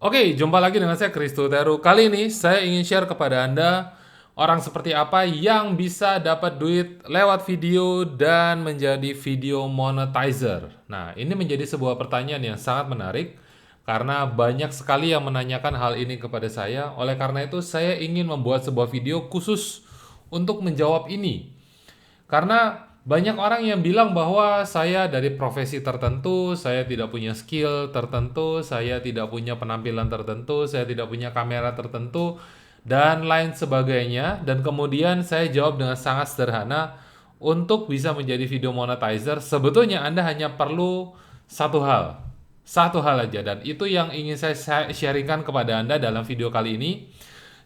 Oke, jumpa lagi dengan saya Kristo Teru. Kali ini saya ingin share kepada Anda orang seperti apa yang bisa dapat duit lewat video dan menjadi video monetizer. Nah, ini menjadi sebuah pertanyaan yang sangat menarik karena banyak sekali yang menanyakan hal ini kepada saya. Oleh karena itu, saya ingin membuat sebuah video khusus untuk menjawab ini. Karena banyak orang yang bilang bahwa saya dari profesi tertentu, saya tidak punya skill tertentu, saya tidak punya penampilan tertentu, saya tidak punya kamera tertentu, dan lain sebagainya. Dan kemudian saya jawab dengan sangat sederhana, untuk bisa menjadi video monetizer, sebetulnya Anda hanya perlu satu hal. Satu hal aja, dan itu yang ingin saya sharingkan kepada Anda dalam video kali ini.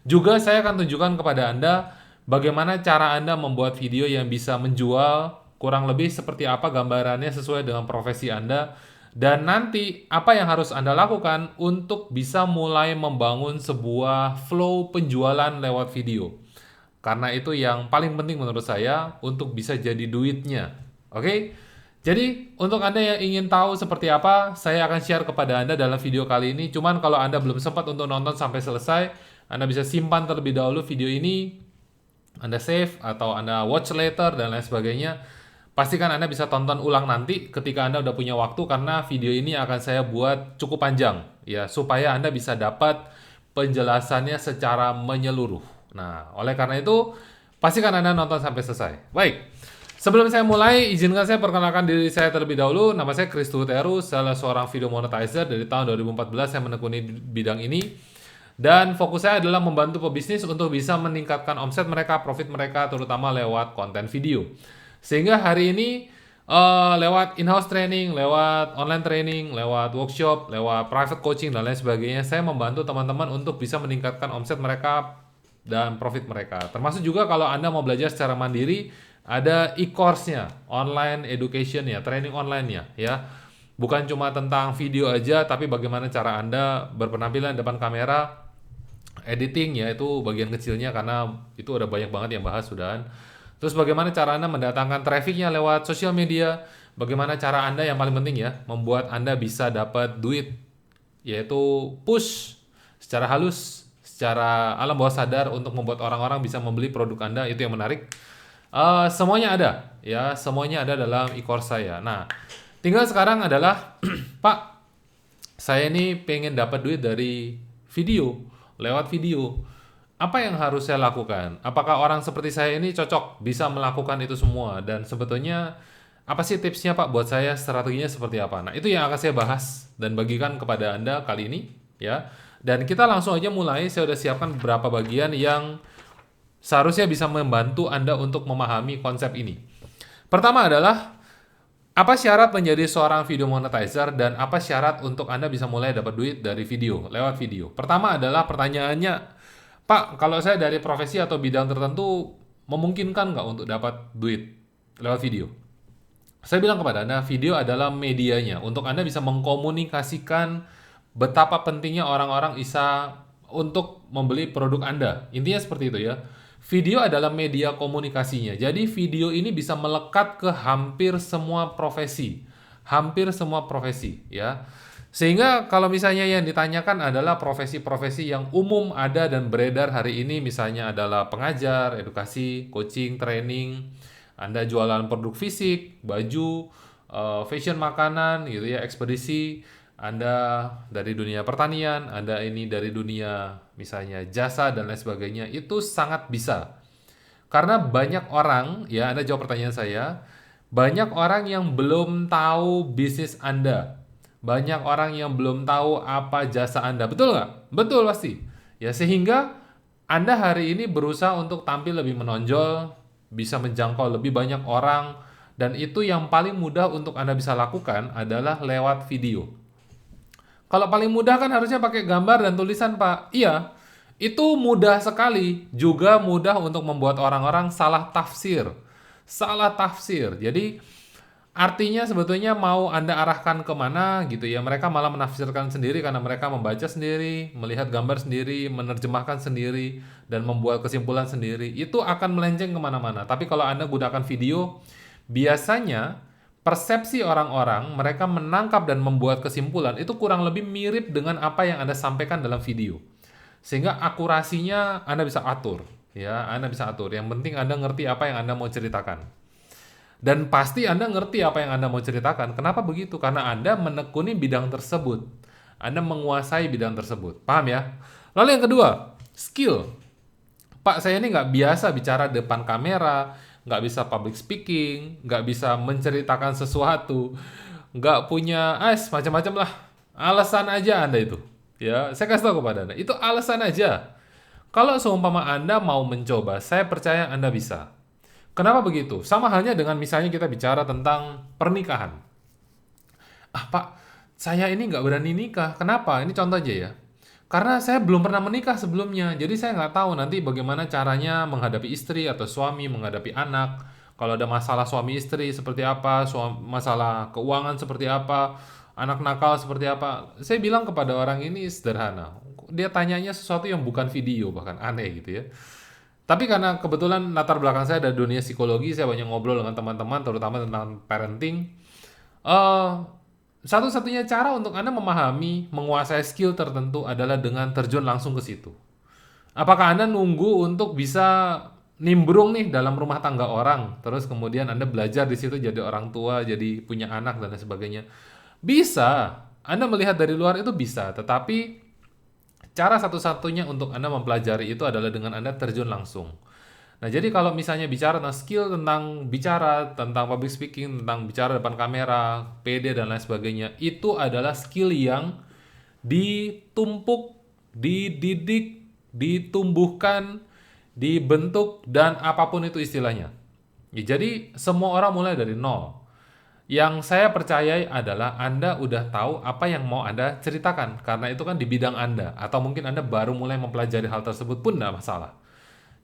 Juga saya akan tunjukkan kepada Anda bagaimana cara Anda membuat video yang bisa menjual, kurang lebih seperti apa gambarannya sesuai dengan profesi Anda, dan nanti apa yang harus Anda lakukan untuk bisa mulai membangun sebuah flow penjualan lewat video. Karena itu yang paling penting menurut saya untuk bisa jadi duitnya. Oke? Jadi, untuk Anda yang ingin tahu seperti apa, saya akan share kepada Anda dalam video kali ini. Cuman kalau Anda belum sempat untuk nonton sampai selesai, Anda bisa simpan terlebih dahulu video ini, Anda save atau Anda watch later dan lain sebagainya. Pastikan Anda bisa tonton ulang nanti ketika Anda udah punya waktu, karena video ini akan saya buat cukup panjang ya, supaya Anda bisa dapat penjelasannya secara menyeluruh. Nah, oleh karena itu pastikan Anda nonton sampai selesai. Baik. Sebelum saya mulai, izinkan saya perkenalkan diri saya terlebih dahulu. Nama saya Kristo Teru, salah seorang video monetizer. Dari tahun 2014 saya menekuni bidang ini. Dan fokus saya adalah membantu pebisnis untuk bisa meningkatkan omset mereka, profit mereka, terutama lewat konten video. Sehingga hari ini lewat in-house training, lewat online training, lewat workshop, lewat private coaching, dan lain sebagainya, saya membantu teman-teman untuk bisa meningkatkan omset mereka dan profit mereka. Termasuk juga kalau Anda mau belajar secara mandiri, ada e-course-nya, online education ya, training online-nya ya. Bukan cuma tentang video aja, tapi bagaimana cara Anda berpenampilan depan kamera, editing ya, itu bagian kecilnya karena itu udah banyak banget yang bahas sudahan. Terus bagaimana cara Anda mendatangkan trafficnya lewat sosial media, bagaimana cara Anda yang paling penting ya, membuat Anda bisa dapat duit, yaitu push secara halus, secara alam bawah sadar untuk membuat orang-orang bisa membeli produk Anda, itu yang menarik. Semuanya ada ya, semuanya ada dalam e-course saya. Nah, tinggal sekarang adalah Pak, saya ini pengen dapat duit dari video, lewat video. Apa yang harus saya lakukan? Apakah orang seperti saya ini cocok bisa melakukan itu semua? Dan sebetulnya apa sih tipsnya Pak buat saya, strateginya seperti apa? Nah, itu yang akan saya bahas dan bagikan kepada Anda kali ini ya. Dan kita langsung aja mulai. Saya udah siapkan beberapa bagian yang seharusnya bisa membantu Anda untuk memahami konsep ini. Pertama adalah, apa syarat menjadi seorang video monetizer dan apa syarat untuk Anda bisa mulai dapat duit dari video, lewat video. Pertama adalah pertanyaannya, Pak, kalau saya dari profesi atau bidang tertentu, memungkinkan nggak untuk dapat duit lewat video? Saya bilang kepada Anda, video adalah medianya untuk Anda bisa mengkomunikasikan betapa pentingnya orang-orang bisa untuk membeli produk Anda. Intinya seperti itu ya. Video adalah media komunikasinya. Jadi video ini bisa melekat ke hampir semua profesi. Hampir semua profesi ya. Sehingga kalau misalnya yang ditanyakan adalah profesi-profesi yang umum ada dan beredar hari ini, misalnya adalah pengajar, edukasi, coaching, training, Anda jualan produk fisik, baju, fashion makanan gitu ya, ekspedisi, Anda dari dunia pertanian, Anda ini dari dunia misalnya jasa dan lain sebagainya, itu sangat bisa. Karena banyak orang, ya Anda jawab pertanyaan saya, banyak orang yang belum tahu bisnis Anda. Banyak orang yang belum tahu apa jasa Anda. Betul nggak? Betul pasti. Ya, sehingga Anda hari ini berusaha untuk tampil lebih menonjol, bisa menjangkau lebih banyak orang, dan itu yang paling mudah untuk Anda bisa lakukan adalah lewat video. Kalau paling mudah kan harusnya pakai gambar dan tulisan, Pak. Iya, itu mudah sekali. Juga mudah untuk membuat orang-orang salah tafsir. Salah tafsir. Jadi, artinya sebetulnya mau Anda arahkan kemana gitu ya. Mereka malah menafsirkan sendiri karena mereka membaca sendiri, melihat gambar sendiri, menerjemahkan sendiri, dan membuat kesimpulan sendiri. Itu akan melenceng kemana-mana. Tapi kalau Anda gunakan video, biasanya persepsi orang-orang, mereka menangkap dan membuat kesimpulan itu kurang lebih mirip dengan apa yang Anda sampaikan dalam video. Sehingga akurasinya Anda bisa atur, ya, Anda bisa atur. Yang penting Anda ngerti apa yang Anda mau ceritakan. Dan pasti Anda ngerti apa yang Anda mau ceritakan. Kenapa begitu? Karena Anda menekuni bidang tersebut. Anda menguasai bidang tersebut. Paham ya? Lalu yang kedua, skill. Pak, saya ini nggak biasa bicara depan kamera, nggak bisa public speaking, nggak bisa menceritakan sesuatu, nggak punya macam-macam lah. Alasan aja Anda itu. Ya, saya kasih tahu kepada Anda. Itu alasan aja. Kalau seumpama Anda mau mencoba, saya percaya Anda bisa. Kenapa begitu? Sama halnya dengan misalnya kita bicara tentang pernikahan. Pak, saya ini nggak berani nikah. Kenapa? Ini contoh aja ya. Karena saya belum pernah menikah sebelumnya, jadi saya nggak tahu nanti bagaimana caranya menghadapi istri atau suami, menghadapi anak. Kalau ada masalah suami istri seperti apa, masalah keuangan seperti apa, anak nakal seperti apa. Saya bilang kepada orang ini sederhana. Dia tanyanya sesuatu yang bukan video, bahkan aneh gitu ya. Tapi karena kebetulan latar belakang saya ada dunia psikologi, saya banyak ngobrol dengan teman-teman, terutama tentang parenting. Eh, Satu-satunya cara untuk Anda memahami, menguasai skill tertentu adalah dengan terjun langsung ke situ. Apakah Anda nunggu untuk bisa nimbrung nih dalam rumah tangga orang, terus kemudian Anda belajar di situ jadi orang tua, jadi punya anak dan lain sebagainya? Bisa. Anda melihat dari luar itu bisa, tetapi cara satu-satunya untuk Anda mempelajari itu adalah dengan Anda terjun langsung. Nah, jadi kalau misalnya bicara tentang skill, tentang bicara, tentang public speaking, tentang bicara depan kamera, PD dan lain sebagainya, itu adalah skill yang ditumpuk, dididik, ditumbuhkan, dibentuk, dan apapun itu istilahnya. Ya, jadi semua orang mulai dari nol. Yang saya percayai adalah Anda udah tahu apa yang mau Anda ceritakan, karena itu kan di bidang Anda, atau mungkin Anda baru mulai mempelajari hal tersebut pun tidak masalah.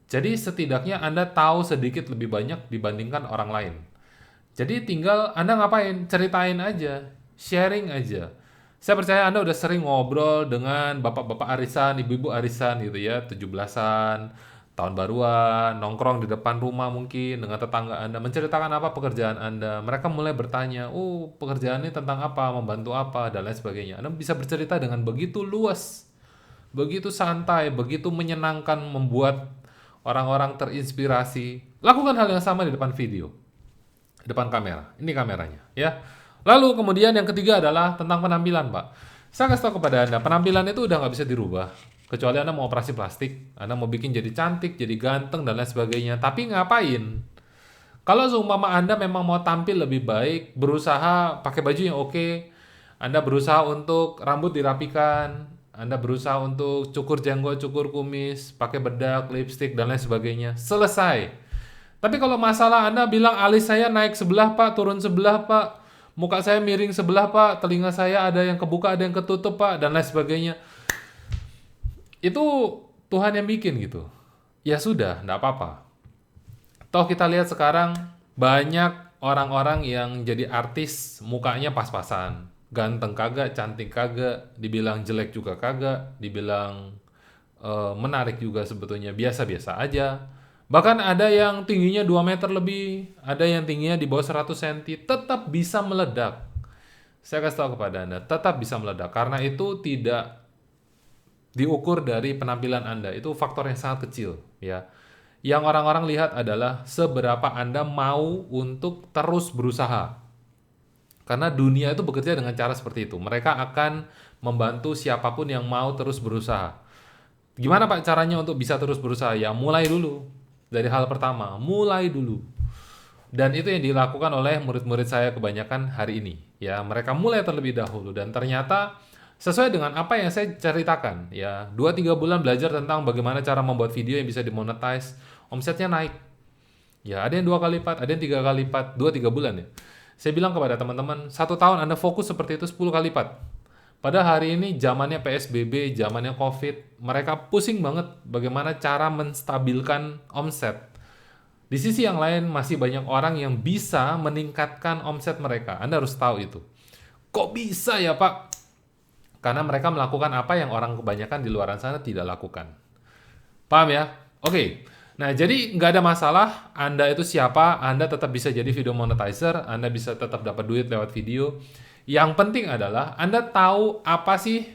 Jadi setidaknya Anda tahu sedikit lebih banyak dibandingkan orang lain. Jadi tinggal Anda ngapain? Ceritain aja, sharing aja. Saya percaya Anda udah sering ngobrol dengan bapak-bapak arisan, ibu-ibu arisan gitu ya, 17-an, tahun baruan, nongkrong di depan rumah mungkin dengan tetangga Anda, menceritakan apa pekerjaan Anda. Mereka mulai bertanya, pekerjaan ini tentang apa, membantu apa, dan lain sebagainya. Anda bisa bercerita dengan begitu luas, begitu santai, begitu menyenangkan, membuat orang-orang terinspirasi. Lakukan hal yang sama di depan video, di depan kamera. Ini kameranya, ya. Lalu kemudian yang ketiga adalah tentang penampilan, Pak. Saya kasih tahu kepada Anda, penampilan itu udah nggak bisa dirubah. Kecuali Anda mau operasi plastik, Anda mau bikin jadi cantik, jadi ganteng, dan lain sebagainya. Tapi ngapain? Kalau seumpama Anda memang mau tampil lebih baik, berusaha pakai baju yang oke, Anda berusaha untuk rambut dirapikan, Anda berusaha untuk cukur jenggot, cukur kumis, pakai bedak, lipstick, dan lain sebagainya. Selesai. Tapi kalau masalah Anda bilang alis saya naik sebelah Pak, turun sebelah Pak, muka saya miring sebelah Pak, telinga saya ada yang kebuka, ada yang ketutup Pak, dan lain sebagainya. Itu Tuhan yang bikin gitu. Ya sudah, enggak apa-apa. Toh kita lihat sekarang banyak orang-orang yang jadi artis mukanya pas-pasan. Ganteng kagak, cantik kagak, dibilang jelek juga kagak, dibilang menarik juga sebetulnya biasa-biasa aja. Bahkan ada yang tingginya 2 meter lebih, ada yang tingginya di bawah 100 cm, tetap bisa meledak. Saya kasih tahu kepada Anda, tetap bisa meledak. Karena itu tidak diukur dari penampilan Anda, itu faktor yang sangat kecil, ya. Yang orang-orang lihat adalah seberapa Anda mau untuk terus berusaha. Karena dunia itu bekerja dengan cara seperti itu. Mereka akan membantu siapapun yang mau terus berusaha. Gimana Pak caranya untuk bisa terus berusaha? Ya mulai dulu. Dari hal pertama, mulai dulu. Dan itu yang dilakukan oleh murid-murid saya kebanyakan hari ini. Ya, mereka mulai terlebih dahulu dan ternyata sesuai dengan apa yang saya ceritakan. Ya, 2-3 bulan belajar tentang bagaimana cara membuat video yang bisa dimonetize, omsetnya naik. Ya, ada yang 2 kali lipat, ada yang 3 kali lipat, 2-3 bulan ya. Saya bilang kepada teman-teman, 1 tahun Anda fokus seperti itu 10 kali lipat. Padahal hari ini zamannya PSBB, zamannya COVID, mereka pusing banget bagaimana cara menstabilkan omset. Di sisi yang lain masih banyak orang yang bisa meningkatkan omset mereka. Anda harus tahu itu. Kok bisa ya Pak? Karena mereka melakukan apa yang orang kebanyakan di luar sana tidak lakukan. Paham ya? Oke. Nah, jadi nggak ada masalah Anda itu siapa, Anda tetap bisa jadi video monetizer, Anda bisa tetap dapat duit lewat video. Yang penting adalah Anda tahu apa sih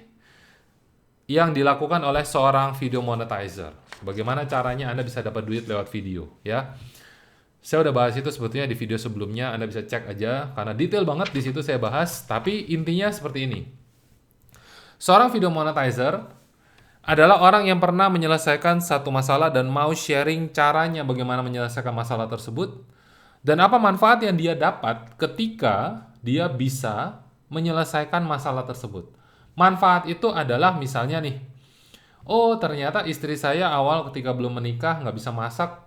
yang dilakukan oleh seorang video monetizer. Bagaimana caranya Anda bisa dapat duit lewat video, ya. Saya udah bahas itu sebetulnya di video sebelumnya, Anda bisa cek aja karena detail banget di situ saya bahas, tapi intinya seperti ini. Seorang video monetizer adalah orang yang pernah menyelesaikan satu masalah dan mau sharing caranya bagaimana menyelesaikan masalah tersebut dan apa manfaat yang dia dapat ketika dia bisa menyelesaikan masalah tersebut. Manfaat itu adalah misalnya nih, oh ternyata istri saya awal ketika belum menikah nggak bisa masak,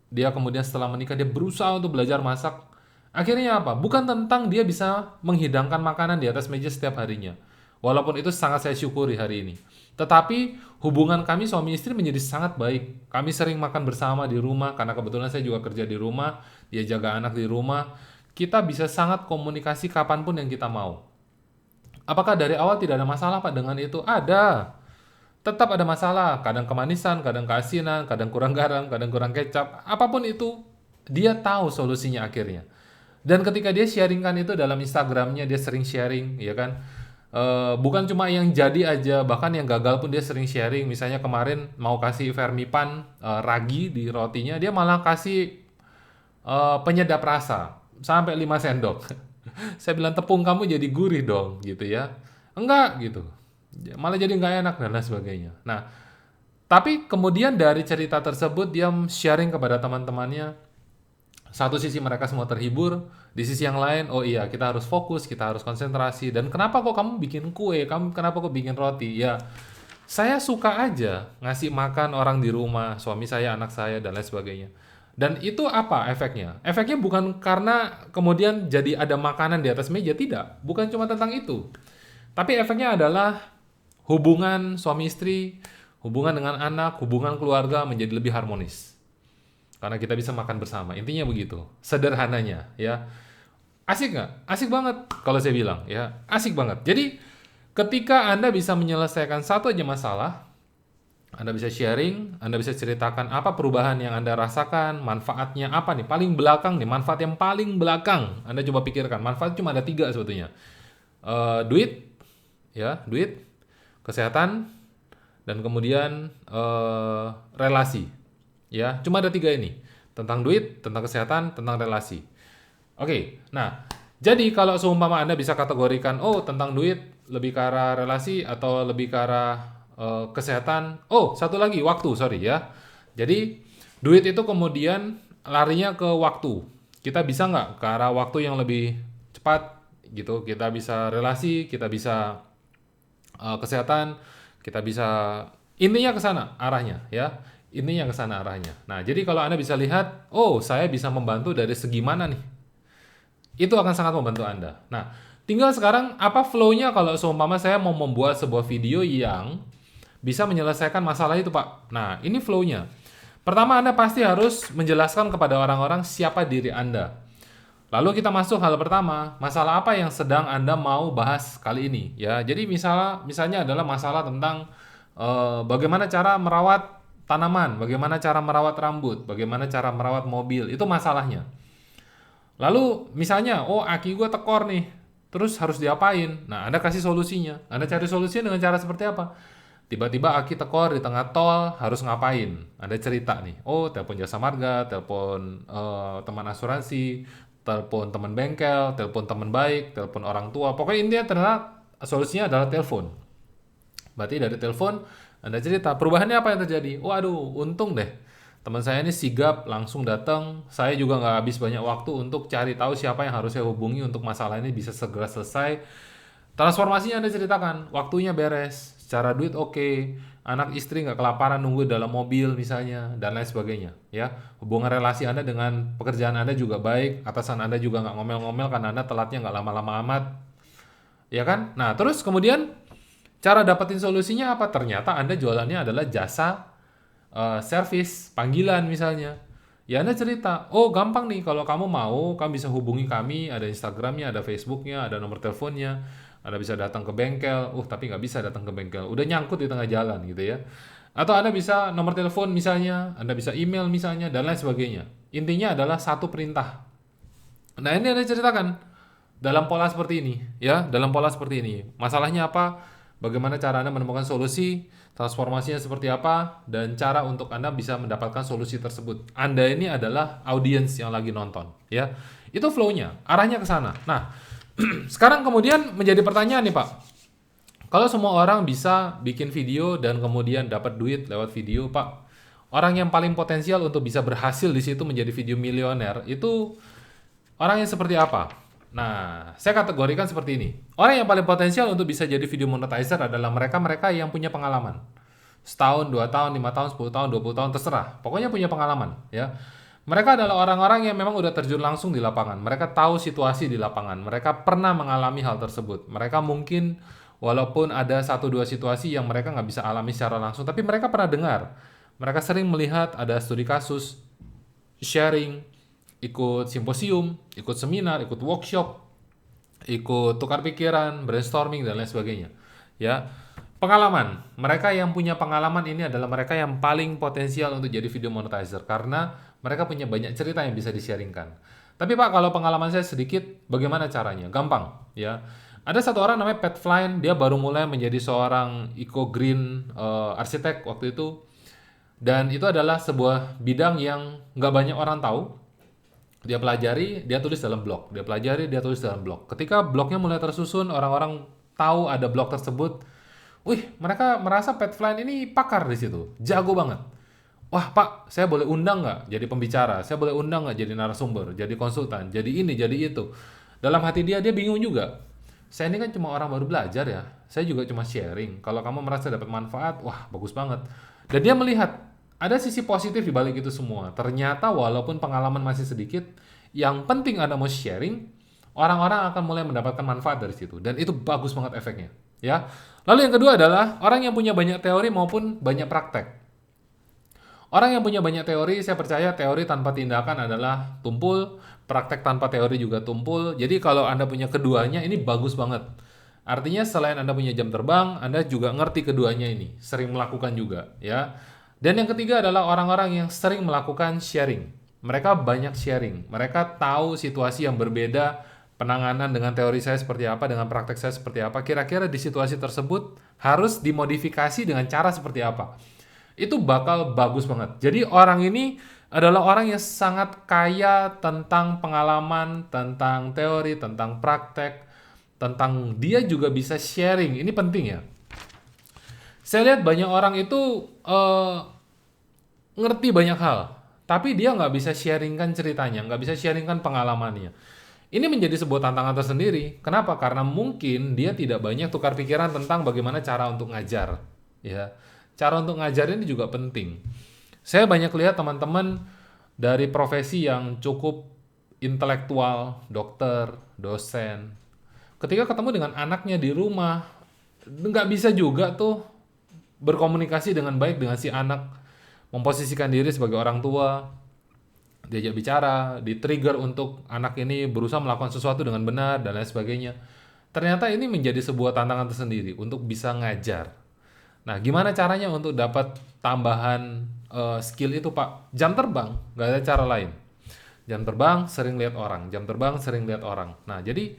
dia kemudian setelah menikah dia berusaha untuk belajar masak. Akhirnya apa? Bukan tentang dia bisa menghidangkan makanan di atas meja setiap harinya. Walaupun itu sangat saya syukuri hari ini. Tetapi hubungan kami suami istri menjadi sangat baik. Kami sering makan bersama di rumah karena kebetulan saya juga kerja di rumah, dia jaga anak di rumah. Kita bisa sangat komunikasi kapanpun yang kita mau. Apakah dari awal tidak ada masalah Pak dengan itu? Ada. Tetap ada masalah, kadang kemanisan, kadang keasinan, kadang kurang garam, kadang kurang kecap, apapun itu, dia tahu solusinya akhirnya. Dan ketika dia sharingkan itu dalam Instagramnya, dia sering sharing, ya kan? Bukan cuma yang jadi aja, bahkan yang gagal pun dia sering sharing. Misalnya kemarin mau kasih vermipan ragi di rotinya, dia malah kasih penyedap rasa sampai 5 sendok. Saya bilang tepung kamu jadi gurih dong, gitu ya. Enggak gitu. Malah jadi nggak enak dan lain sebagainya. Nah, tapi kemudian dari cerita tersebut dia sharing kepada teman-temannya. Satu sisi mereka semua terhibur, di sisi yang lain, oh iya kita harus fokus, kita harus konsentrasi. Dan kenapa kok kamu bikin kue? Kamu kenapa kok bikin roti? Ya, saya suka aja ngasih makan orang di rumah, suami saya, anak saya dan lain sebagainya. Dan itu apa efeknya? Efeknya bukan karena kemudian jadi ada makanan di atas meja, tidak. Bukan cuma tentang itu. Tapi efeknya adalah hubungan suami istri, hubungan dengan anak, hubungan keluarga menjadi lebih harmonis. Karena kita bisa makan bersama. Intinya begitu. Sederhananya, ya. Asik nggak? Asik banget kalau saya bilang, ya. Asik banget. Jadi, ketika Anda bisa menyelesaikan satu aja masalah, Anda bisa sharing, Anda bisa ceritakan apa perubahan yang Anda rasakan, manfaatnya apa nih, paling belakang nih, manfaat yang paling belakang. Anda coba pikirkan, manfaat cuma ada 3 sebetulnya. Duit, ya, duit, kesehatan, dan kemudian relasi. Ya, cuma ada 3 ini. Tentang duit, tentang kesehatan, tentang relasi. Oke, nah, jadi kalau seumpama Anda bisa kategorikan, oh tentang duit lebih ke arah relasi atau lebih ke arah kesehatan. Oh, satu lagi, waktu, sorry ya. Jadi, duit itu kemudian larinya ke waktu. Kita bisa nggak ke arah waktu yang lebih cepat gitu. Kita bisa relasi, kita bisa kesehatan, kita bisa intinya ke sana arahnya ya. Intinya ke sana arahnya. Nah, jadi kalau Anda bisa lihat, oh, saya bisa membantu dari segi mana nih? Itu akan sangat membantu Anda. Nah, tinggal sekarang apa flow-nya kalau seumpama saya mau membuat sebuah video yang bisa menyelesaikan masalah itu, Pak. Nah, ini flow-nya. Pertama, Anda pasti harus menjelaskan kepada orang-orang siapa diri Anda. Lalu kita masuk hal pertama, masalah apa yang sedang Anda mau bahas kali ini ya. Jadi misalnya adalah masalah tentang bagaimana cara merawat tanaman, bagaimana cara merawat rambut, bagaimana cara merawat mobil, itu masalahnya. Lalu misalnya, oh aki gue tekor nih, terus harus diapain? Nah, Anda kasih solusinya. Anda cari solusinya dengan cara seperti apa? Tiba-tiba aki tekor di tengah tol, harus ngapain? Anda cerita nih, oh telepon jasa marga, telepon teman asuransi, telepon teman bengkel, telepon teman baik, telepon orang tua. Pokoknya intinya ternyata solusinya adalah telepon. Berarti dari telepon Anda cerita, perubahannya apa yang terjadi? Waduh, untung deh. Teman saya ini sigap, langsung datang. Saya juga nggak habis banyak waktu untuk cari tahu siapa yang harus saya hubungi untuk masalah ini bisa segera selesai. Transformasinya Anda ceritakan, waktunya beres, secara duit oke, anak istri nggak kelaparan nunggu dalam mobil misalnya, dan lain sebagainya. Ya, hubungan relasi Anda dengan pekerjaan Anda juga baik, atasan Anda juga nggak ngomel-ngomel karena Anda telatnya nggak lama-lama amat, ya kan? Nah, terus kemudian cara dapetin solusinya apa? Ternyata Anda jualannya adalah jasa service, panggilan misalnya. Ya Anda cerita, oh gampang nih kalau kamu mau, kamu bisa hubungi kami, ada Instagramnya, ada Facebooknya, ada nomor teleponnya, Anda bisa datang ke bengkel, tapi nggak bisa datang ke bengkel, udah nyangkut di tengah jalan gitu ya. Atau Anda bisa nomor telepon misalnya, Anda bisa email misalnya, dan lain sebagainya. Intinya adalah satu perintah. Nah, ini Anda ceritakan dalam pola seperti ini, ya, dalam pola seperti ini. Masalahnya apa? Bagaimana cara Anda menemukan solusi, transformasinya seperti apa, dan cara untuk Anda bisa mendapatkan solusi tersebut. Anda ini adalah audiens yang lagi nonton, ya. Itu flow-nya, arahnya ke sana. Nah, sekarang kemudian menjadi pertanyaan nih, Pak. Kalau semua orang bisa bikin video dan kemudian dapat duit lewat video, Pak, orang yang paling potensial untuk bisa berhasil di situ menjadi video milioner itu orang yang seperti apa? Nah, saya kategorikan seperti ini. Orang yang paling potensial untuk bisa jadi video monetizer adalah mereka-mereka yang punya pengalaman. Setahun, 2 tahun, 5 tahun, 10 tahun, 20 tahun, terserah. Pokoknya punya pengalaman, ya. Mereka adalah orang-orang yang memang udah terjun langsung di lapangan. Mereka tahu situasi di lapangan. Mereka pernah mengalami hal tersebut. Mereka mungkin walaupun ada 1-2 situasi yang mereka nggak bisa alami secara langsung, tapi mereka pernah dengar. Mereka sering melihat ada studi kasus, sharing, ikut simposium, ikut seminar, ikut workshop, ikut tukar pikiran, brainstorming dan lain sebagainya. Ya, pengalaman. Mereka yang punya pengalaman ini adalah mereka yang paling potensial untuk jadi video monetizer karena mereka punya banyak cerita yang bisa di-sharingkan. Tapi Pak, kalau pengalaman saya sedikit, bagaimana caranya? Gampang, ya. Ada satu orang namanya Pat Flynn, dia baru mulai menjadi seorang eco-green arsitek waktu itu. Dan itu adalah sebuah bidang yang nggak banyak orang tahu. Dia pelajari, dia tulis dalam blog. Dia pelajari, dia tulis dalam blog. Ketika blognya mulai tersusun, orang-orang tahu ada blog tersebut. Wih, mereka merasa Pat Flynn ini pakar di situ, jago banget. Wah Pak, saya boleh undang nggak jadi pembicara? Saya boleh undang nggak jadi narasumber, jadi konsultan, jadi ini, jadi itu. Dalam hati dia bingung juga. Saya ini kan cuma orang baru belajar ya. Saya juga cuma sharing. Kalau kamu merasa dapat manfaat, wah bagus banget. Dan dia melihat ada sisi positif di balik itu semua. Ternyata walaupun pengalaman masih sedikit, yang penting Anda mau sharing, orang-orang akan mulai mendapatkan manfaat dari situ. Dan itu bagus banget efeknya. Ya. Lalu yang kedua adalah orang yang punya banyak teori maupun banyak praktek. Orang yang punya banyak teori, saya percaya teori tanpa tindakan adalah tumpul, praktek tanpa teori juga tumpul. Jadi kalau Anda punya keduanya, ini bagus banget. Artinya selain Anda punya jam terbang, Anda juga ngerti keduanya ini, sering melakukan juga, ya. Dan yang ketiga adalah orang-orang yang sering melakukan sharing. Mereka banyak sharing, mereka tahu situasi yang berbeda, penanganan dengan teori saya seperti apa, dengan praktek saya seperti apa. Kira-kira di situasi tersebut harus dimodifikasi dengan cara seperti apa. Itu bakal bagus banget. Jadi orang ini adalah orang yang sangat kaya tentang pengalaman, tentang teori, tentang praktek, tentang dia juga bisa sharing. Ini penting ya. Saya lihat banyak orang itu ngerti banyak hal, tapi dia nggak bisa sharingkan ceritanya, nggak bisa sharingkan pengalamannya. Ini menjadi sebuah tantangan tersendiri. Kenapa? Karena mungkin dia tidak banyak tukar pikiran tentang bagaimana cara untuk ngajar. Ya. Cara untuk ngajar ini juga penting. Saya banyak lihat teman-teman dari profesi yang cukup intelektual, dokter, dosen. Ketika ketemu dengan anaknya di rumah, nggak bisa juga tuh berkomunikasi dengan baik dengan si anak. Memposisikan diri sebagai orang tua, diajak bicara, di-trigger untuk anak ini berusaha melakukan sesuatu dengan benar, dan lain sebagainya. Ternyata ini menjadi sebuah tantangan tersendiri untuk bisa ngajar. Nah, gimana caranya untuk dapat tambahan skill itu, Pak? Jam terbang, nggak ada cara lain. Jam terbang, sering lihat orang. Jam terbang, sering lihat orang. Nah, jadi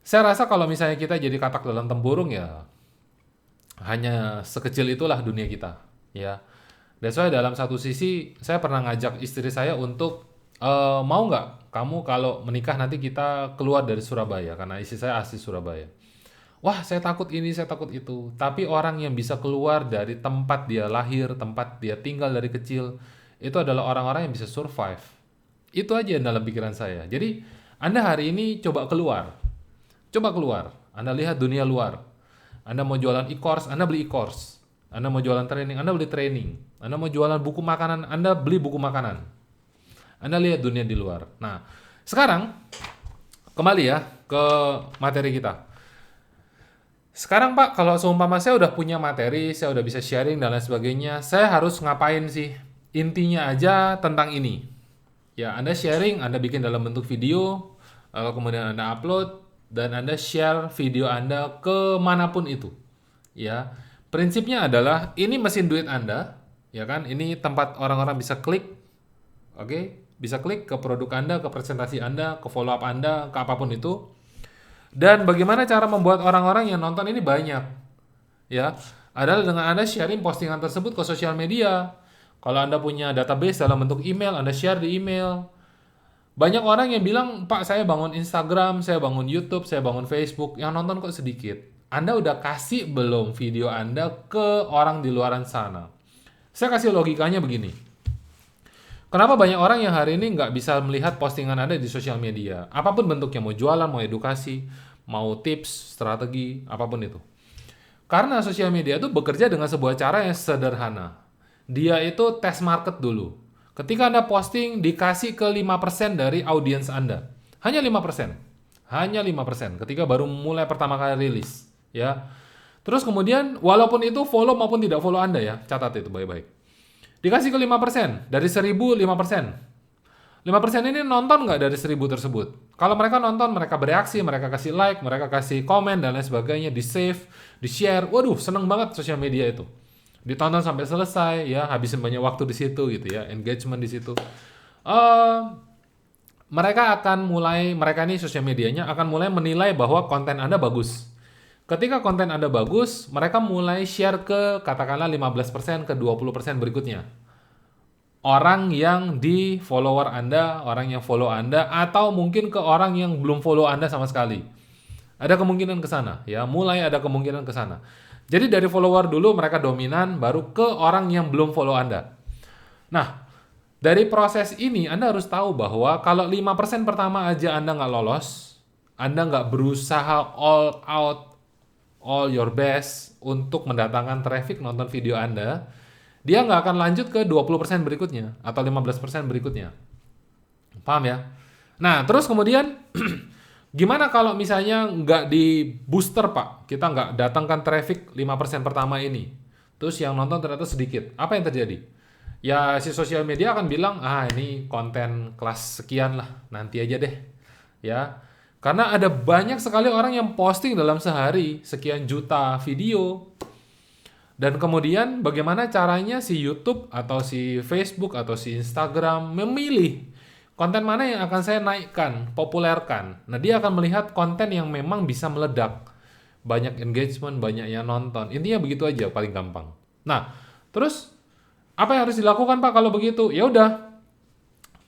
saya rasa kalau misalnya kita jadi katak dalam tempurung ya, hanya sekecil itulah dunia kita. Ya, that's why dalam satu sisi, saya pernah ngajak istri saya untuk, mau nggak kamu kalau menikah nanti kita keluar dari Surabaya, karena istri saya asli Surabaya. Wah, saya takut ini, saya takut itu. Tapi orang yang bisa keluar dari tempat dia lahir, tempat dia tinggal dari kecil, itu adalah orang-orang yang bisa survive. Itu aja yang dalam pikiran saya. Jadi, Anda hari ini coba keluar. Coba keluar. Anda lihat dunia luar. Anda mau jualan e-course, Anda beli e-course. Anda mau jualan training, Anda beli training. Anda mau jualan buku makanan, Anda beli buku makanan. Anda lihat dunia di luar. Nah, sekarang kembali ya ke materi kita. Sekarang Pak, kalau seumpama saya udah punya materi, saya udah bisa sharing dan lain sebagainya, saya harus ngapain sih? Intinya aja tentang ini. Ya, Anda sharing, Anda bikin dalam bentuk video, lalu kemudian Anda upload, dan Anda share video Anda kemanapun itu. Ya, Prinsipnya adalah ini mesin duit Anda, ya kan? Ini tempat orang-orang bisa klik, oke? Bisa klik ke produk Anda, ke presentasi Anda, ke follow up Anda, ke apapun itu. Dan bagaimana cara membuat orang-orang yang nonton ini banyak, ya? Adalah dengan Anda sharing postingan tersebut ke sosial media. Kalau Anda punya database dalam bentuk email, Anda share di email. Banyak orang yang bilang, Pak, saya bangun Instagram, saya bangun YouTube, saya bangun Facebook, yang nonton kok sedikit. Anda udah kasih belum video Anda ke orang di luaran sana? Saya kasih logikanya begini. Kenapa banyak orang yang hari ini nggak bisa melihat postingan Anda di sosial media? Apapun bentuknya, mau jualan, mau edukasi, mau tips, strategi, apapun itu. Karena sosial media itu bekerja dengan sebuah cara yang sederhana. Dia itu test market dulu. Ketika Anda posting, dikasih ke 5% dari audiens Anda. Hanya 5%. Hanya 5% ketika baru mulai pertama kali rilis. Ya. Terus kemudian, walaupun itu follow maupun tidak follow Anda ya, catat itu baik-baik. Dikasih ke 5%, dari 1000, 5%. 5% ini nonton nggak dari 1000 tersebut? Kalau mereka nonton, mereka bereaksi, mereka kasih like, mereka kasih komen, dan lain sebagainya, di-save, di-share. Waduh, seneng banget sosial media itu. Ditonton sampai selesai, ya, habisin banyak waktu di situ gitu ya, engagement di situ. Mereka ini sosial medianya akan mulai menilai bahwa konten Anda bagus. Ketika konten Anda bagus, mereka mulai share ke katakanlah 15% ke 20% berikutnya. Orang yang di follower Anda, orang yang follow Anda, atau mungkin ke orang yang belum follow Anda sama sekali. Ada kemungkinan ke sana, ya, mulai ada kemungkinan ke sana. Jadi dari follower dulu mereka dominan, baru ke orang yang belum follow Anda. Nah, dari proses ini Anda harus tahu bahwa kalau 5% pertama aja Anda nggak lolos, Anda nggak berusaha all out, all your best untuk mendatangkan traffic nonton video Anda, dia nggak akan lanjut ke 20% berikutnya atau 15% berikutnya. Paham ya? Nah, terus kemudian gimana kalau misalnya nggak di booster, Pak? Kita nggak datangkan traffic 5% pertama ini. Terus yang nonton ternyata sedikit. Apa yang terjadi? Ya, si sosial media akan bilang, ini konten kelas sekian lah, nanti aja deh. Ya, karena ada banyak sekali orang yang posting dalam sehari sekian juta video. Dan kemudian bagaimana caranya si YouTube atau si Facebook atau si Instagram memilih konten mana yang akan saya naikkan, populerkan. Nah, dia akan melihat konten yang memang bisa meledak. Banyak engagement, banyak yang nonton. Intinya begitu aja, paling gampang. Nah, terus apa yang harus dilakukan, Pak, kalau begitu? Ya udah.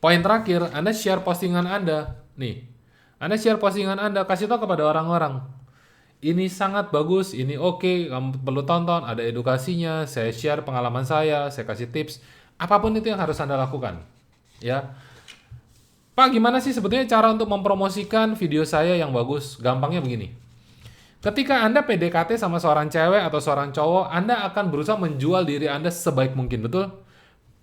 Poin terakhir, Anda share postingan Anda. Nih, Anda share postingan Anda, kasih tahu kepada orang-orang. Ini sangat bagus, ini oke, kamu perlu tonton, ada edukasinya, saya share pengalaman saya kasih tips, apapun itu yang harus Anda lakukan. Ya, Pak, gimana sih sebetulnya cara untuk mempromosikan video saya yang bagus? Gampangnya begini. Ketika Anda PDKT sama seorang cewek atau seorang cowok, Anda akan berusaha menjual diri Anda sebaik mungkin, betul?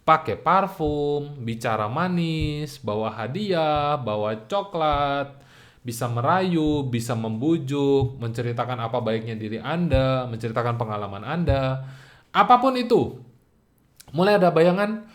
Pakai parfum, bicara manis, bawa hadiah, bawa coklat, bisa merayu, bisa membujuk, menceritakan apa baiknya diri Anda, menceritakan pengalaman Anda, apapun itu. Mulai ada bayangan,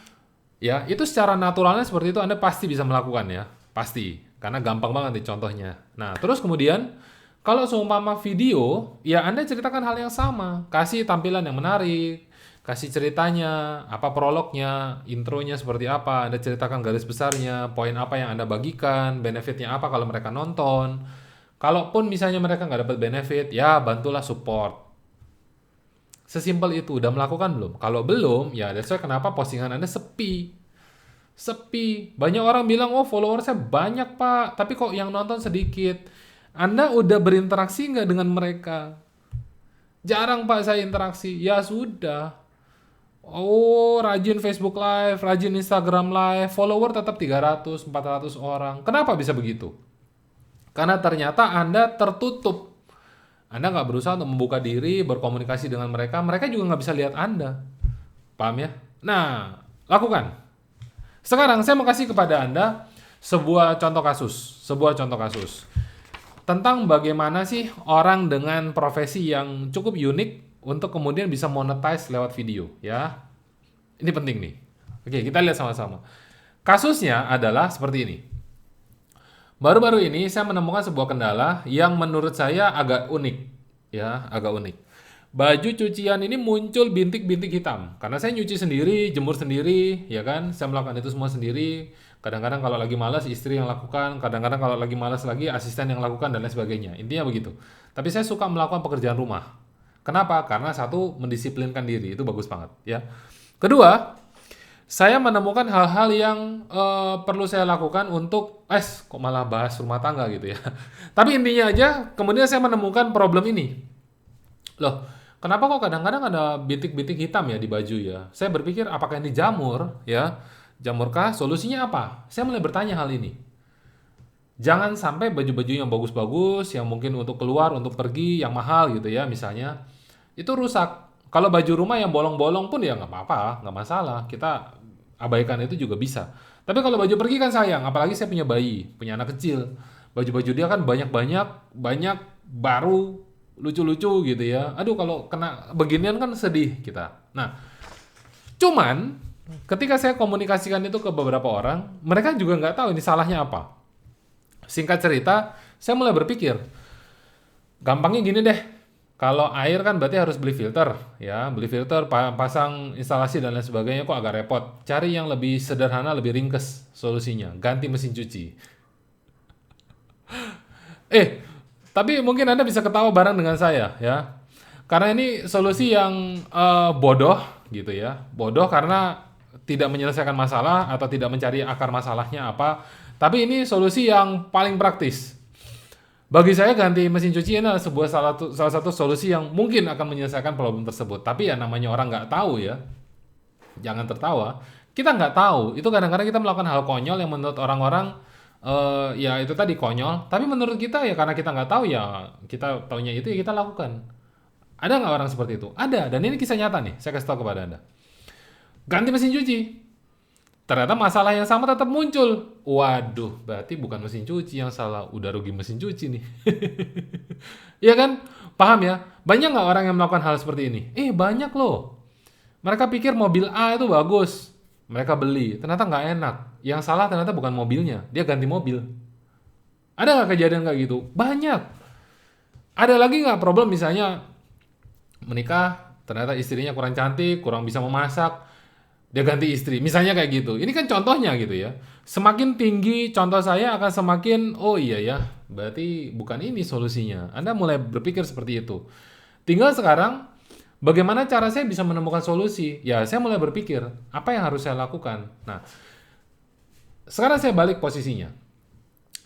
ya, itu secara naturalnya seperti itu Anda pasti bisa melakukan ya, pasti, karena gampang banget nih contohnya. Nah, terus kemudian, kalau seumpama video, ya Anda ceritakan hal yang sama, kasih tampilan yang menarik, kasih ceritanya, apa prolognya, intronya seperti apa, Anda ceritakan garis besarnya, poin apa yang Anda bagikan, benefitnya apa kalau mereka nonton. Kalaupun misalnya mereka nggak dapat benefit, ya bantulah support. Sesimpel itu, udah melakukan belum? Kalau belum, ya that's why kenapa postingan Anda sepi. Sepi. Banyak orang bilang, oh followersnya banyak, Pak, tapi kok yang nonton sedikit. Anda udah berinteraksi nggak dengan mereka? Jarang, Pak, saya interaksi. Ya sudah. Oh, rajin Facebook Live, rajin Instagram Live, follower tetap 300, 400 orang. Kenapa bisa begitu? Karena ternyata Anda tertutup. Anda nggak berusaha untuk membuka diri, berkomunikasi dengan mereka. Mereka juga nggak bisa lihat Anda. Paham ya? Nah, lakukan. Sekarang saya mau kasih kepada Anda sebuah contoh kasus. Tentang bagaimana sih orang dengan profesi yang cukup unik untuk kemudian bisa monetize lewat video, ya. Ini penting nih. Oke, kita lihat sama-sama. Kasusnya adalah seperti ini. Baru-baru ini saya menemukan sebuah kendala yang menurut saya agak unik, ya, agak unik. baju cucian ini muncul bintik-bintik hitam. Karena saya nyuci sendiri, jemur sendiri, ya kan? Saya melakukan itu semua sendiri. Kadang-kadang kalau lagi malas istri yang lakukan, kadang-kadang kalau lagi malas lagi asisten yang lakukan dan lain sebagainya. Intinya begitu. Tapi saya suka melakukan pekerjaan rumah. Kenapa? Karena satu, mendisiplinkan diri, itu bagus banget, ya. Kedua, saya menemukan hal-hal yang perlu saya lakukan untuk kok malah bahas rumah tangga gitu ya. Tapi intinya aja, kemudian saya menemukan problem ini. Loh, kenapa kok kadang-kadang ada bintik-bintik hitam ya di baju ya? Saya berpikir apakah ini jamur ya? Jamurkah? Solusinya apa? Saya mulai bertanya hal ini. Jangan sampai baju-baju yang bagus-bagus, yang mungkin untuk keluar, untuk pergi, yang mahal gitu ya misalnya, itu rusak. Kalau baju rumah yang bolong-bolong pun ya nggak apa-apa, nggak masalah. Kita abaikan itu juga bisa. Tapi kalau baju pergi kan sayang, apalagi saya punya bayi, punya anak kecil. Baju-baju dia kan banyak baru, lucu-lucu gitu ya. Aduh kalau kena beginian kan sedih kita. Nah, cuman ketika saya komunikasikan itu ke beberapa orang, mereka juga nggak tahu ini salahnya apa. Singkat cerita, saya mulai berpikir, gampangnya gini deh. Kalau air kan berarti harus beli filter, ya, beli filter, pasang instalasi dan lain sebagainya kok agak repot. Cari yang lebih sederhana, lebih ringkes solusinya, ganti mesin cuci. Tapi mungkin Anda bisa ketawa bareng dengan saya, ya. Karena ini solusi yang bodoh, gitu ya. Bodoh karena tidak menyelesaikan masalah atau tidak mencari akar masalahnya apa. Tapi ini solusi yang paling praktis. Bagi saya ganti mesin cuci ini adalah salah satu solusi yang mungkin akan menyelesaikan problem tersebut. Tapi ya namanya orang nggak tahu ya. Jangan tertawa. Kita nggak tahu. Itu kadang-kadang kita melakukan hal konyol yang menurut orang-orang ya itu tadi konyol. Tapi menurut kita ya karena kita nggak tahu ya kita taunya itu ya kita lakukan. Ada nggak orang seperti itu? Ada. Dan ini kisah nyata nih. Saya kasih tahu kepada Anda. Ganti mesin cuci. Ternyata masalah yang sama tetap muncul. Waduh, berarti bukan mesin cuci yang salah. Udah rugi mesin cuci nih. Iya kan? Paham ya? Banyak nggak orang yang melakukan hal seperti ini? Banyak loh. Mereka pikir mobil A itu bagus. Mereka beli. Ternyata nggak enak. Yang salah ternyata bukan mobilnya. Dia ganti mobil. Ada nggak kejadian kayak gitu? Banyak. Ada lagi nggak problem misalnya menikah, ternyata istrinya kurang cantik, kurang bisa memasak, dia ganti istri, misalnya kayak gitu. Ini kan contohnya gitu ya. Semakin tinggi contoh saya akan semakin, oh iya ya, berarti bukan ini solusinya. Anda mulai berpikir seperti itu. Tinggal sekarang, bagaimana cara saya bisa menemukan solusi? Ya, saya mulai berpikir, apa yang harus saya lakukan? Nah, sekarang saya balik posisinya.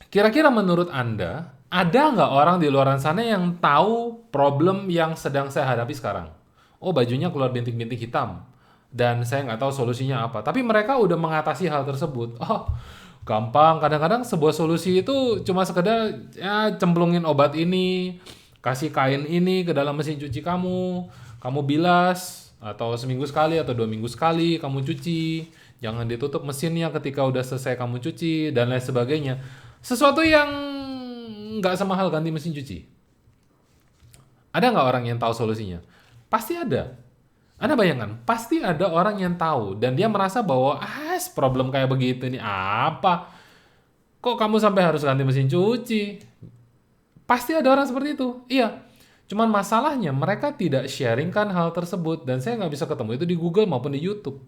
Kira-kira menurut Anda, ada nggak orang di luar sana yang tahu problem yang sedang saya hadapi sekarang? Oh, bajunya keluar bintik-bintik hitam. Dan saya nggak tahu solusinya apa. Tapi mereka udah mengatasi hal tersebut. Oh, gampang. Kadang-kadang sebuah solusi itu cuma sekedar ya cemplungin obat ini, kasih kain ini ke dalam mesin cuci kamu bilas, atau seminggu sekali atau 2 minggu sekali kamu cuci. Jangan ditutup mesinnya ketika udah selesai kamu cuci, dan lain sebagainya. Sesuatu yang nggak semahal ganti mesin cuci. Ada nggak orang yang tahu solusinya? Pasti ada. Anda bayangkan, pasti ada orang yang tahu dan dia merasa bahwa problem kayak begitu ini apa? Kok kamu sampai harus ganti mesin cuci? Pasti ada orang seperti itu. Iya. Cuman masalahnya mereka tidak sharingkan hal tersebut dan saya nggak bisa ketemu itu di Google maupun di YouTube.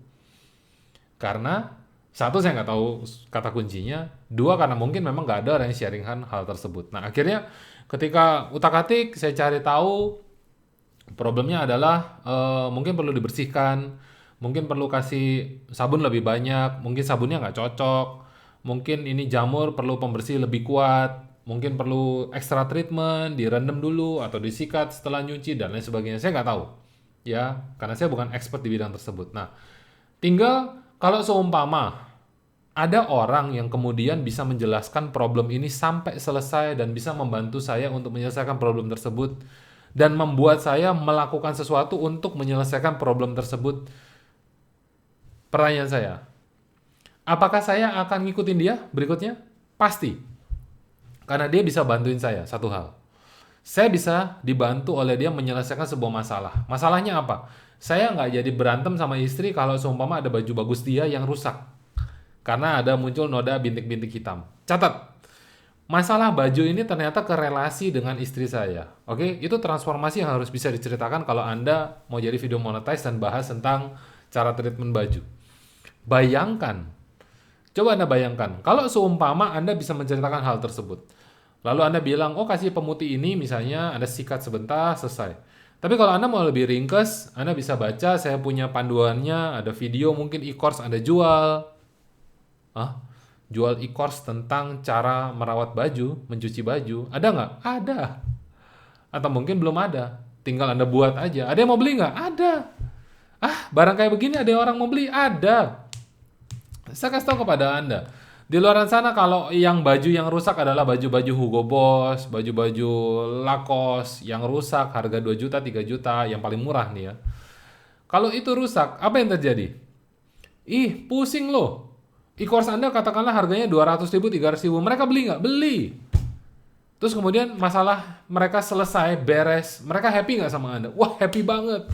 Karena satu, saya nggak tahu kata kuncinya. Dua, karena mungkin memang nggak ada orang yang sharingkan hal tersebut. Nah akhirnya ketika utak-atik saya cari tahu, problemnya adalah mungkin perlu dibersihkan, mungkin perlu kasih sabun lebih banyak, mungkin sabunnya nggak cocok, mungkin ini jamur perlu pembersih lebih kuat, mungkin perlu extra treatment, direndam dulu atau disikat setelah nyuci dan lain sebagainya. Saya nggak tahu, ya, karena saya bukan expert di bidang tersebut. Nah, tinggal kalau seumpama ada orang yang kemudian bisa menjelaskan problem ini sampai selesai dan bisa membantu saya untuk menyelesaikan problem tersebut, dan membuat saya melakukan sesuatu untuk menyelesaikan problem tersebut. Pertanyaan saya, apakah saya akan ngikutin dia berikutnya? Pasti. Karena dia bisa bantuin saya satu hal. Saya bisa dibantu oleh dia menyelesaikan sebuah masalah. Masalahnya apa? Saya nggak jadi berantem sama istri kalau seumpama ada baju bagus dia yang rusak. Karena ada muncul noda bintik-bintik hitam. Catat, masalah baju ini ternyata korelasi dengan istri saya. Oke, itu transformasi yang harus bisa diceritakan kalau Anda mau jadi video monetize dan bahas tentang cara treatment baju. Bayangkan, coba Anda bayangkan, kalau seumpama Anda bisa menceritakan hal tersebut. Lalu Anda bilang, oh kasih pemutih ini misalnya, Anda sikat sebentar, selesai. Tapi kalau Anda mau lebih ringkes, Anda bisa baca, saya punya panduannya, ada video, mungkin e-course Anda jual. Jual e-course tentang cara merawat baju, mencuci baju. Ada nggak? Ada. Atau mungkin belum ada. Tinggal Anda buat aja. Ada yang mau beli nggak? Ada. Barang kayak begini ada yang orang mau beli? Ada. Saya kasih tahu kepada Anda. Di luar sana kalau yang baju yang rusak adalah baju-baju Hugo Boss, baju-baju Lacoste yang rusak harga 2 juta, 3 juta, yang paling murah nih ya. Kalau itu rusak, apa yang terjadi? Pusing loh. E-course Anda katakanlah harganya 200.000, 300.000. Mereka beli nggak? Beli. Terus kemudian masalah mereka selesai, beres. Mereka happy nggak sama Anda? Wah, happy banget.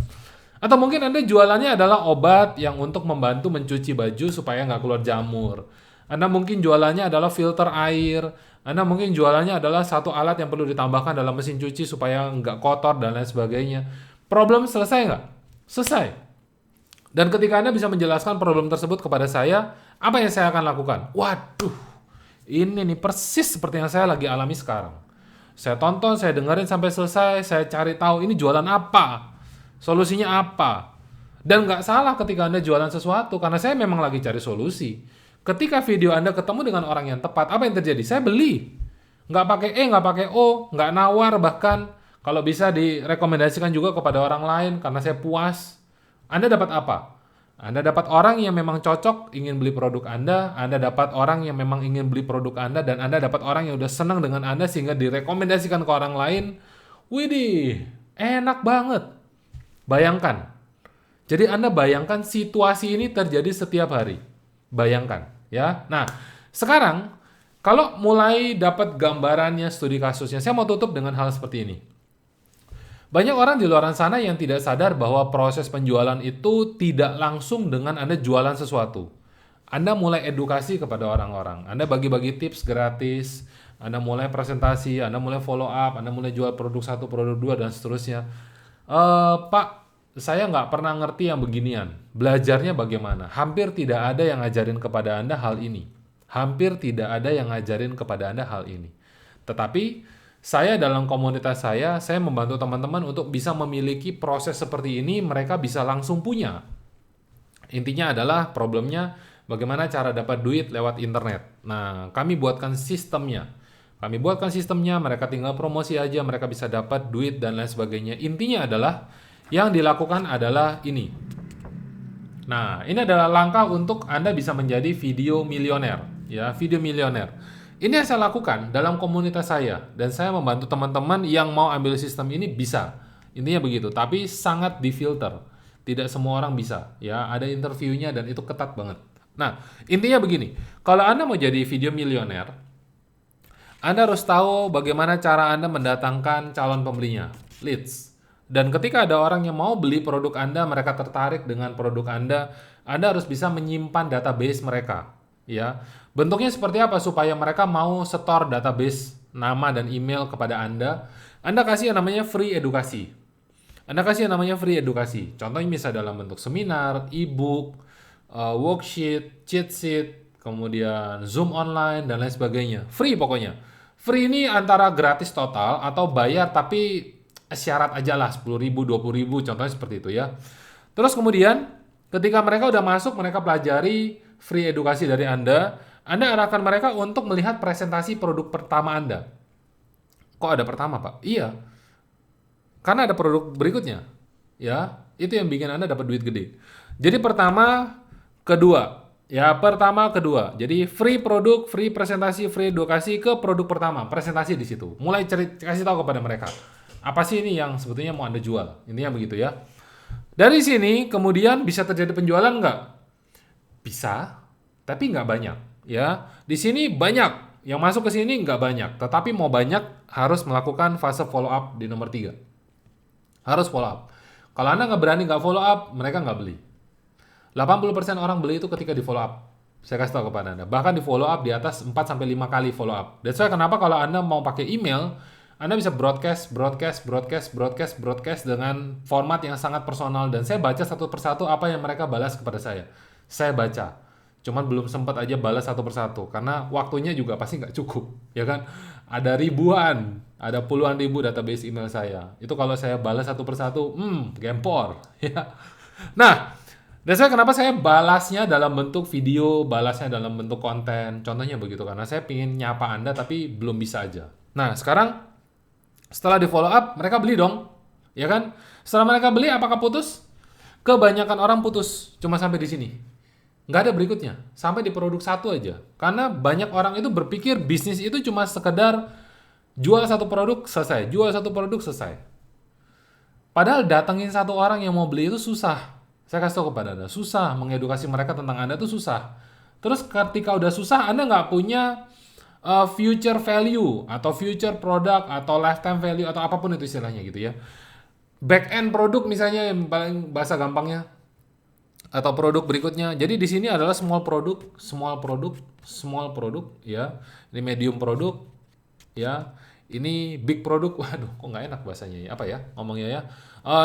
Atau mungkin Anda jualannya adalah obat yang untuk membantu mencuci baju supaya nggak keluar jamur. Anda mungkin jualannya adalah filter air. Anda mungkin jualannya adalah satu alat yang perlu ditambahkan dalam mesin cuci supaya nggak kotor dan lain sebagainya. Problem selesai nggak? Selesai. Dan ketika Anda bisa menjelaskan problem tersebut kepada saya, apa yang saya akan lakukan? Waduh, ini nih persis seperti yang saya lagi alami sekarang. Saya tonton, saya dengerin sampai selesai, saya cari tahu ini jualan apa. Solusinya apa? Dan nggak salah ketika Anda jualan sesuatu, karena saya memang lagi cari solusi. Ketika video Anda ketemu dengan orang yang tepat, apa yang terjadi? Saya beli. Nggak pakai nggak pakai O, nggak nawar, bahkan kalau bisa direkomendasikan juga kepada orang lain karena saya puas. Anda dapat apa? Anda dapat orang yang memang cocok ingin beli produk Anda dapat orang yang memang ingin beli produk Anda, dan Anda dapat orang yang udah senang dengan Anda sehingga direkomendasikan ke orang lain. Widih, enak banget. Bayangkan. Jadi Anda bayangkan situasi ini terjadi setiap hari. Bayangkan, ya. Nah, sekarang kalau mulai dapat gambarannya studi kasusnya, saya mau tutup dengan hal seperti ini. Banyak orang di luar sana yang tidak sadar bahwa proses penjualan itu tidak langsung dengan Anda jualan sesuatu. Anda mulai edukasi kepada orang-orang. Anda bagi-bagi tips gratis, Anda mulai presentasi, Anda mulai follow up, Anda mulai jual produk 1, produk 2, dan seterusnya. Pak, saya nggak pernah ngerti yang beginian. Belajarnya bagaimana? Hampir tidak ada yang ngajarin kepada Anda hal ini. Hampir tidak ada yang ngajarin kepada Anda hal ini. Tetapi saya dalam komunitas saya membantu teman-teman untuk bisa memiliki proses seperti ini, mereka bisa langsung punya. Intinya adalah problemnya bagaimana cara dapat duit lewat internet. Nah, kami buatkan sistemnya. Mereka tinggal promosi aja, mereka bisa dapat duit dan lain sebagainya. Intinya adalah yang dilakukan adalah ini. Nah, ini adalah langkah untuk Anda bisa menjadi video milioner, ya, video milioner. Ini yang saya lakukan dalam komunitas saya, dan saya membantu teman-teman yang mau ambil sistem ini bisa. Intinya begitu, tapi sangat difilter. Tidak semua orang bisa, ya. Ada interviewnya dan itu ketat banget. Nah, intinya begini. Kalau Anda mau jadi video milioner, Anda harus tahu bagaimana cara Anda mendatangkan calon pembelinya, leads. Dan ketika ada orang yang mau beli produk Anda, mereka tertarik dengan produk Anda harus bisa menyimpan database mereka, ya. Bentuknya seperti apa supaya mereka mau store database nama dan email kepada Anda? Anda kasih yang namanya free edukasi. Contohnya misalnya dalam bentuk seminar, e-book, worksheet, cheat sheet, kemudian Zoom online, dan lain sebagainya. Free pokoknya. Free ini antara gratis total atau bayar tapi syarat aja lah, 10.000, 20.000, contohnya seperti itu ya. Terus kemudian ketika mereka udah masuk, mereka pelajari free edukasi dari Anda arahkan mereka untuk melihat presentasi produk pertama Anda. Kok ada pertama, Pak? Iya. Karena ada produk berikutnya. Ya, itu yang bikin Anda dapat duit gede. Jadi pertama, kedua. Jadi free produk, free presentasi, free edukasi ke produk pertama, presentasi di situ. Mulai kasih tahu kepada mereka. Apa sih ini yang sebetulnya mau Anda jual? Intinya begitu ya. Dari sini kemudian bisa terjadi penjualan nggak? Bisa, tapi nggak banyak. Ya, di sini banyak, yang masuk ke sini nggak banyak, tetapi mau banyak harus melakukan fase follow up di nomor 3. Harus follow up. Kalau Anda nggak berani nggak follow up, mereka nggak beli. 80% orang beli itu ketika di follow up. Saya kasih tahu kepada Anda. Bahkan di follow up di atas 4 sampai 5 kali follow up. That's why kenapa kalau Anda mau pakai email, Anda bisa broadcast dengan format yang sangat personal, dan saya baca satu persatu apa yang mereka balas kepada saya. Saya baca. Cuman belum sempat aja balas satu persatu karena waktunya juga pasti nggak cukup, ya kan? Ada ribuan, ada puluhan ribu database email saya. Itu kalau saya balas satu persatu, gempor, ya. Nah, that's why kenapa saya balasnya dalam bentuk video, balasnya dalam bentuk konten. Contohnya begitu, karena saya pingin nyapa Anda tapi belum bisa aja. Nah, sekarang setelah di follow up, mereka beli dong, ya kan? Setelah mereka beli, apakah putus? Kebanyakan orang putus, cuma sampai di sini. Nggak ada berikutnya, sampai di produk satu aja. Karena banyak orang itu berpikir bisnis itu cuma sekedar jual satu produk, selesai. Jual satu produk, selesai. Padahal datengin satu orang yang mau beli itu susah. Saya kasih tahu kepada Anda, susah mengedukasi mereka tentang Anda itu susah. Terus ketika udah susah, Anda nggak punya future value atau future product atau lifetime value atau apapun itu istilahnya gitu ya. Back end produk misalnya yang paling bahasa gampangnya, atau produk berikutnya. Jadi di sini adalah small produk ya. Ini medium produk ya. Ini big produk. Waduh, kok nggak enak bahasanya ya. Apa ya ngomongnya ya?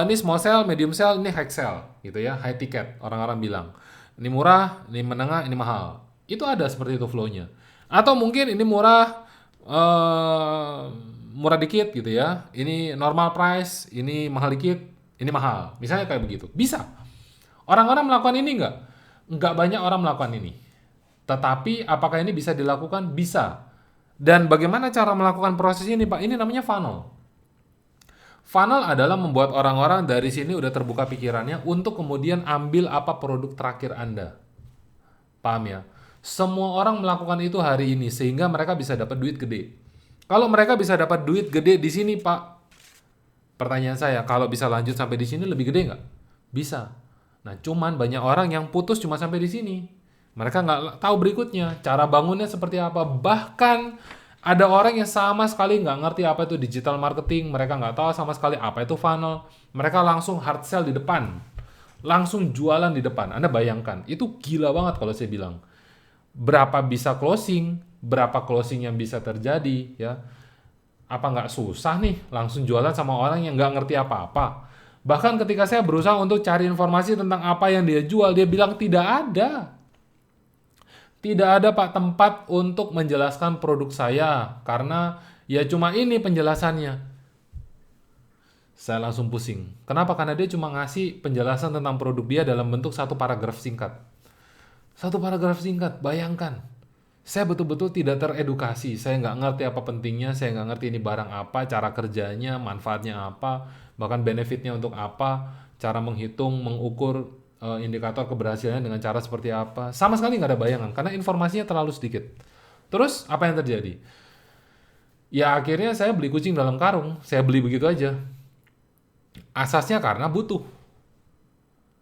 Ini small sell, medium sell, ini high sell gitu ya, high ticket orang-orang bilang. Ini murah, ini menengah, ini mahal. Itu ada seperti itu flow-nya. Atau mungkin ini murah murah dikit gitu ya. Ini normal price, ini mahal dikit, ini mahal. Misalnya kayak begitu. Bisa. Orang-orang melakukan ini nggak? Nggak banyak orang melakukan ini. Tetapi apakah ini bisa dilakukan? Bisa. Dan bagaimana cara melakukan proses ini, Pak? Ini namanya funnel. Funnel adalah membuat orang-orang dari sini udah terbuka pikirannya untuk kemudian ambil apa produk terakhir Anda. Paham ya? Semua orang melakukan itu hari ini sehingga mereka bisa dapat duit gede. Kalau mereka bisa dapat duit gede di sini, Pak, pertanyaan saya, kalau bisa lanjut sampai di sini lebih gede nggak? Bisa. Nah, cuman banyak orang yang putus cuma sampai di sini. Mereka nggak tahu berikutnya, cara bangunnya seperti apa. Bahkan ada orang yang sama sekali nggak ngerti apa itu digital marketing. Mereka nggak tahu sama sekali apa itu funnel. Mereka langsung hard sell di depan. Langsung jualan di depan. Anda bayangkan, itu gila banget kalau saya bilang. Berapa bisa closing, berapa closing yang bisa terjadi, ya. Apa nggak susah nih langsung jualan sama orang yang nggak ngerti apa-apa. Bahkan ketika saya berusaha untuk cari informasi tentang apa yang dia jual, dia bilang tidak ada. Tidak ada Pak tempat untuk menjelaskan produk saya, karena ya cuma ini penjelasannya. Saya langsung pusing. Kenapa? Karena dia cuma ngasih penjelasan tentang produk dia dalam bentuk satu paragraf singkat. Satu paragraf singkat, bayangkan. Saya betul-betul tidak teredukasi, saya nggak ngerti apa pentingnya, saya nggak ngerti ini barang apa, cara kerjanya, manfaatnya apa, bahkan benefitnya untuk apa, cara menghitung, mengukur indikator keberhasilannya dengan cara seperti apa. Sama sekali nggak ada bayangan, karena informasinya terlalu sedikit. Terus, apa yang terjadi? Ya akhirnya saya beli kucing dalam karung, saya beli begitu aja. Asasnya karena butuh.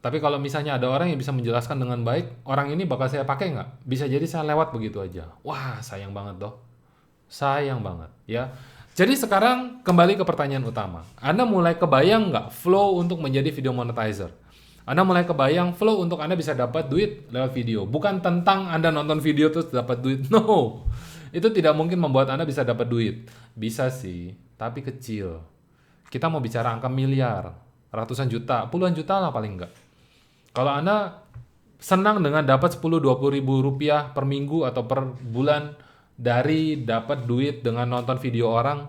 Tapi kalau misalnya ada orang yang bisa menjelaskan dengan baik, orang ini bakal saya pakai nggak? Bisa jadi saya lewat begitu aja. Wah, sayang banget dong. Sayang banget, ya. Jadi sekarang kembali ke pertanyaan utama. Anda mulai kebayang nggak flow untuk menjadi video monetizer? Anda mulai kebayang flow untuk Anda bisa dapat duit lewat video. Bukan tentang Anda nonton video terus dapat duit. No. Itu tidak mungkin membuat Anda bisa dapat duit. Bisa sih, tapi kecil. Kita mau bicara angka miliar, ratusan juta, puluhan juta lah paling nggak. Kalau Anda senang dengan dapat 10-20 ribu rupiah per minggu atau per bulan dari dapat duit dengan nonton video orang,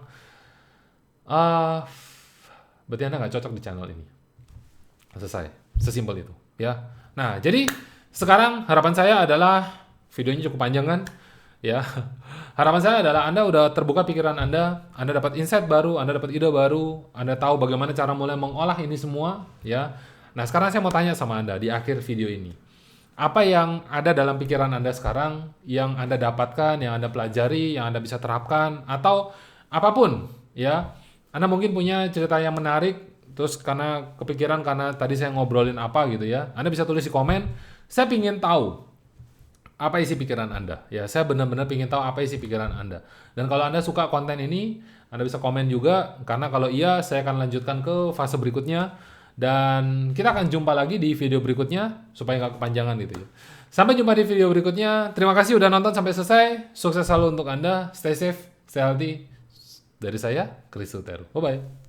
berarti Anda nggak cocok di channel ini. Selesai, sesimpel itu ya. Nah, jadi sekarang harapan saya adalah, videonya cukup panjang kan ya. Harapan saya adalah Anda udah terbuka pikiran Anda dapat insight baru, Anda dapat ide baru, Anda tahu bagaimana cara mulai mengolah ini semua ya. Nah, sekarang saya mau tanya sama Anda di akhir video ini. Apa yang ada dalam pikiran Anda sekarang, yang Anda dapatkan, yang Anda pelajari, yang Anda bisa terapkan, atau apapun, ya. Anda mungkin punya cerita yang menarik, terus karena kepikiran, karena tadi saya ngobrolin apa gitu ya. Anda bisa tulis di komen, saya ingin tahu apa isi pikiran Anda. Ya, saya benar-benar ingin tahu apa isi pikiran Anda. Dan kalau Anda suka konten ini, Anda bisa komen juga, karena kalau iya, saya akan lanjutkan ke fase berikutnya. Dan kita akan jumpa lagi di video berikutnya supaya nggak kepanjangan gitu ya. Sampai jumpa di video berikutnya. Terima kasih udah nonton sampai selesai. Sukses selalu untuk Anda. Stay safe, stay healthy. Dari saya, Chris Sutero. Bye-bye.